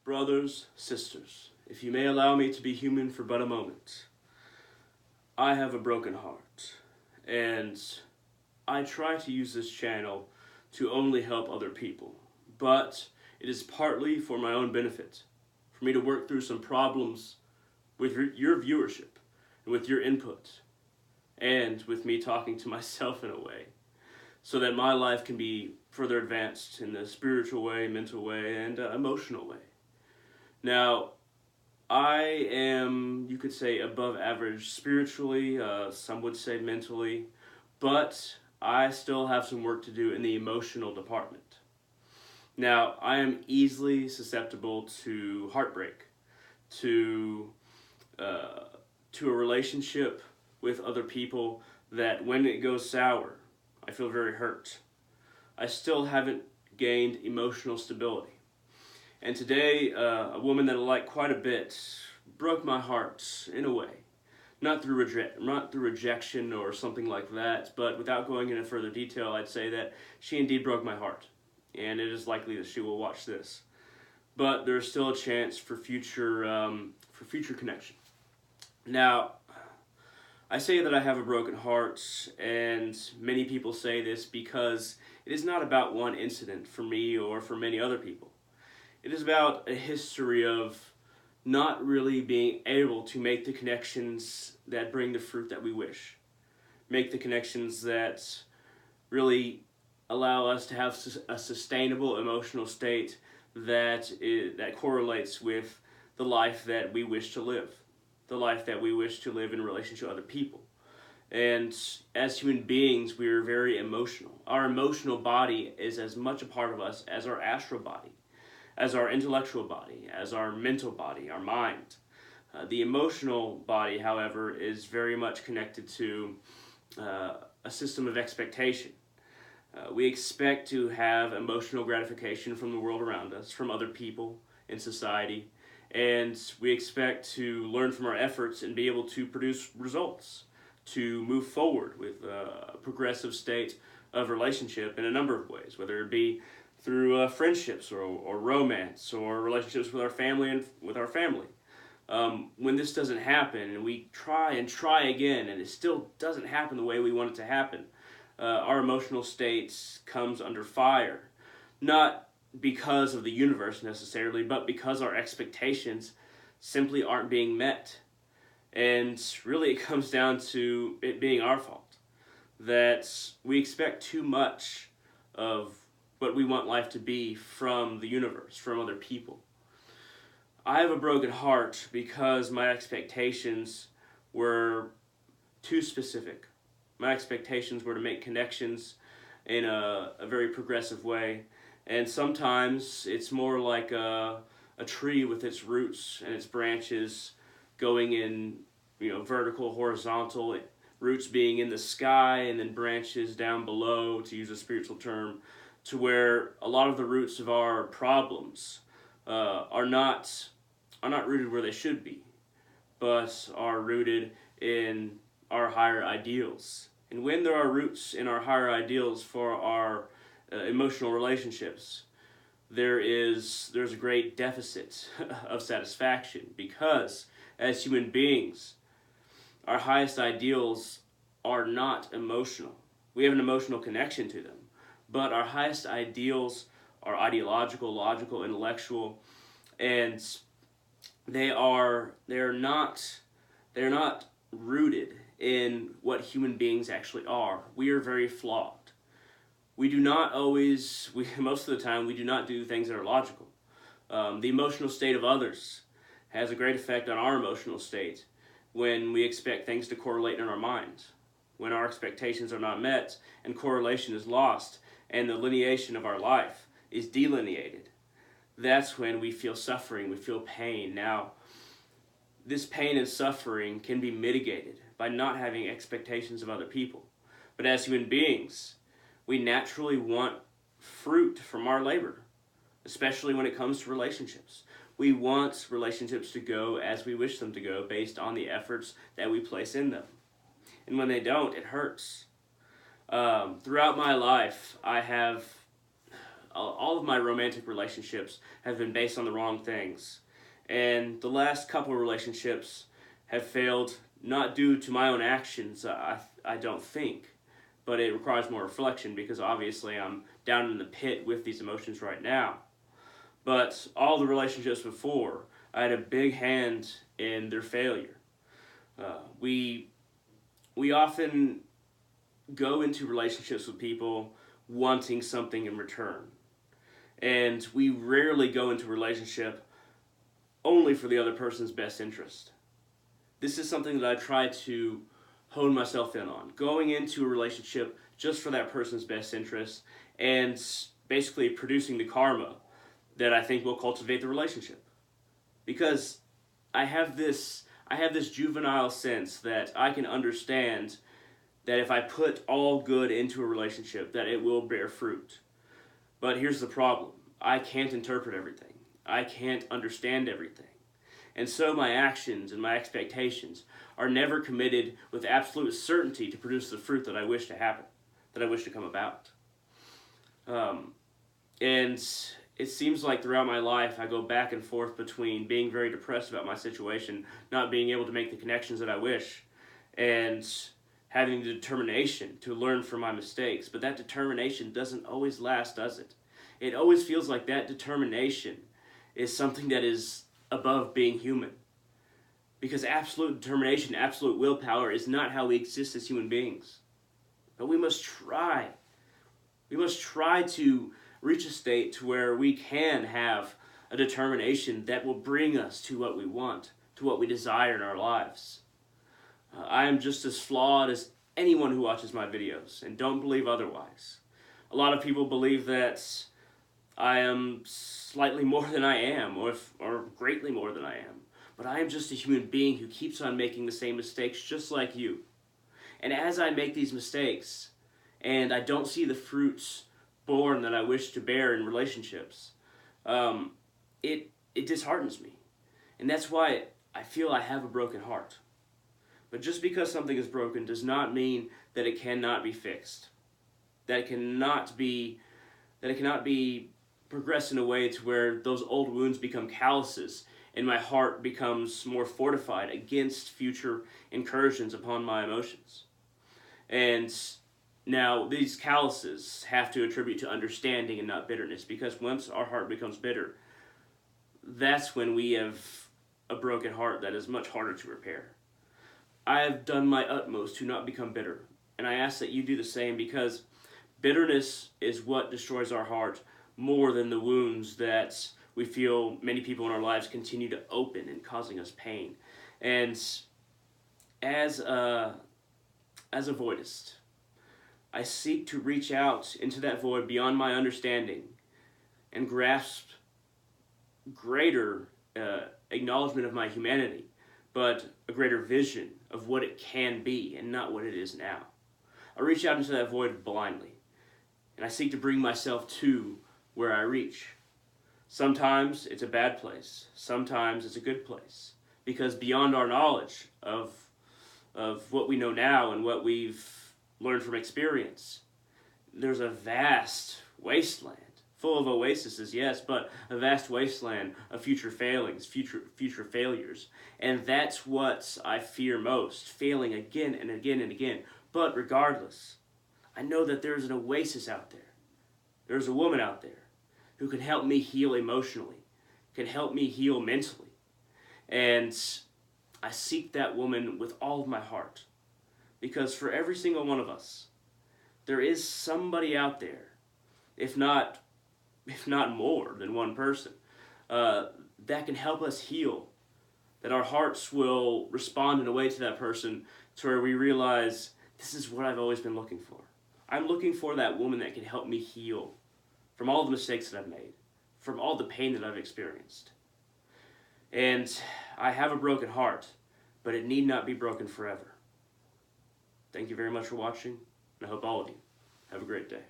Brothers, sisters, if you may allow me to be human for but a moment, I have a broken heart, and I try to use this channel to only help other people, but it is partly for my own benefit, for me to work through some problems with your viewership, and with your input, and with me talking to myself in a way, so that my life can be further advanced in the spiritual way, mental way, and emotional way. Now, I am, you could say, above average spiritually, some would say mentally, but I still have some work to do in the emotional department. Now, I am easily susceptible to heartbreak, to a relationship with other people that when it goes sour, I feel very hurt. I still haven't gained emotional stability. And today, a woman that I like quite a bit broke my heart in a way. Not through rejection or something like that, but without going into further detail, I'd say that she indeed broke my heart. And it is likely that she will watch this. But there's still a chance for future connection. Now, I say that I have a broken heart, and many people say this because it is not about one incident for me or for many other people. It is about a history of not really being able to make the connections that bring the fruit that we wish. Make the connections that really allow us to have a sustainable emotional state that correlates with the life that we wish to live. The life that we wish to live in relationship to other people. And as human beings, we are very emotional. Our emotional body is as much a part of us as our astral body, as our intellectual body, as our mental body, our mind. The emotional body, however, is very much connected to a system of expectation. We expect to have emotional gratification from the world around us, from other people in society, and we expect to learn from our efforts and be able to produce results, to move forward with a progressive state of relationship in a number of ways, whether it be through friendships or romance or relationships with our family and with our family. When this doesn't happen and we try and try again and it still doesn't happen the way we want it to happen, our emotional state comes under fire. Not because of the universe necessarily, but because our expectations simply aren't being met. And really it comes down to it being our fault. That we expect too much of what we want life to be from the universe, from other people. I have a broken heart because my expectations were too specific. My expectations were to make connections in a very progressive way. And sometimes it's more like a tree with its roots and its branches going in, vertical, horizontal, roots being in the sky and then branches down below, to use a spiritual term, to where a lot of the roots of our problems are not rooted where they should be, but are rooted in our higher ideals. And when there are roots in our higher ideals for our emotional relationships, there's a great deficit of satisfaction, because as human beings, our highest ideals are not emotional. We have an emotional connection to them, but our highest ideals are ideological, logical, intellectual, and they're not rooted in what human beings actually are. We are very flawed. We do not always, most of the time, we do not do things that are logical. The emotional state of others has a great effect on our emotional state when we expect things to correlate in our minds. When our expectations are not met and correlation is lost and the lineation of our life is delineated, that's when we feel suffering, we feel pain. Now, this pain and suffering can be mitigated by not having expectations of other people. But as human beings, we naturally want fruit from our labor, especially when it comes to relationships. We want relationships to go as we wish them to go based on the efforts that we place in them. And when they don't, it hurts. Throughout my life, I have all of my romantic relationships have been based on the wrong things. And the last couple of relationships have failed, not due to my own actions, I don't think, but it requires more reflection because obviously I'm down in the pit with these emotions right now. But all the relationships before, I had a big hand in their failure. We often go into relationships with people wanting something in return. And we rarely go into a relationship only for the other person's best interest. This is something that I try to hone myself in on. Going into a relationship just for that person's best interest and basically producing the karma that I think will cultivate the relationship. Because I have this juvenile sense that I can understand that if I put all good into a relationship, that it will bear fruit. But here's the problem. I can't interpret everything. I can't understand everything. And so my actions and my expectations are never committed with absolute certainty to produce the fruit that I wish to happen, that I wish to come about. And it seems like throughout my life I go back and forth between being very depressed about my situation, not being able to make the connections that I wish, and having the determination to learn from my mistakes. But that determination doesn't always last, does it? It always feels like that determination is something that is above being human. Because absolute determination, absolute willpower is not how we exist as human beings. But we must try. We must try to reach a state to where we can have a determination that will bring us to what we want, to what we desire in our lives. I am just as flawed as anyone who watches my videos, and don't believe otherwise. A lot of people believe that I am slightly more than I am, or greatly more than I am. But I am just a human being who keeps on making the same mistakes just like you. And as I make these mistakes, and I don't see the fruits born that I wish to bear in relationships, it disheartens me. And that's why I feel I have a broken heart. But just because something is broken does not mean that it cannot be fixed. That it cannot be progressed in a way to where those old wounds become calluses and my heart becomes more fortified against future incursions upon my emotions. And now these calluses have to attribute to understanding and not bitterness, because once our heart becomes bitter, that's when we have a broken heart that is much harder to repair. I have done my utmost to not become bitter, and I ask that you do the same, because bitterness is what destroys our heart more than the wounds that we feel many people in our lives continue to open and causing us pain. And as a voidist, I seek to reach out into that void beyond my understanding and grasp greater acknowledgement of my humanity, but a greater vision of what it can be and not what it is now. I reach out into that void blindly, and I seek to bring myself to where I reach. Sometimes it's a bad place. Sometimes it's a good place. Because beyond our knowledge of what we know now and what we've learned from experience, there's a vast wasteland, full of oases, yes, but a vast wasteland of future failings, future failures. And that's what I fear most, failing again and again and again. But regardless, I know that there's an oasis out there. There's a woman out there who can help me heal emotionally, can help me heal mentally. And I seek that woman with all of my heart. Because for every single one of us, there is somebody out there, if not more than one person, that can help us heal. That our hearts will respond in a way to that person to where we realize, this is what I've always been looking for. I'm looking for that woman that can help me heal from all the mistakes that I've made, from all the pain that I've experienced. And I have a broken heart, but it need not be broken forever. Thank you very much for watching, and I hope all of you have a great day.